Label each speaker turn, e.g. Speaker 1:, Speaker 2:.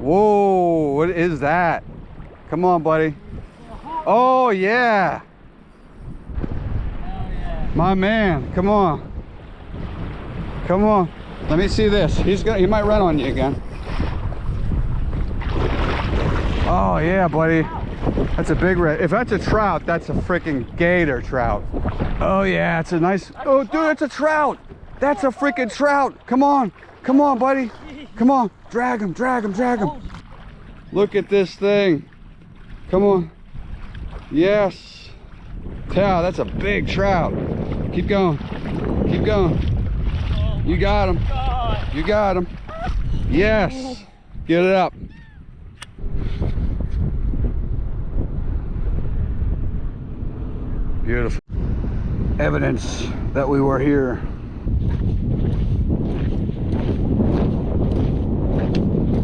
Speaker 1: Whoa, what is that? Come on, buddy. Oh, yeah. My man, come on. Come on. Let me see this. He might run on you again. Oh, yeah, buddy. That's a big red. If that's a trout, that's a freaking gator trout. Oh, yeah, it's a nice. Oh, dude, it's a trout. That's a freaking trout. Come on. Come on, buddy. Come on. Drag him, drag him, drag him. Look at this thing. Come on. Yes. Yeah, that's a big trout. Keep going. Keep going. You got him. You got him. Yes. Get it up. Beautiful. Evidence that we were here.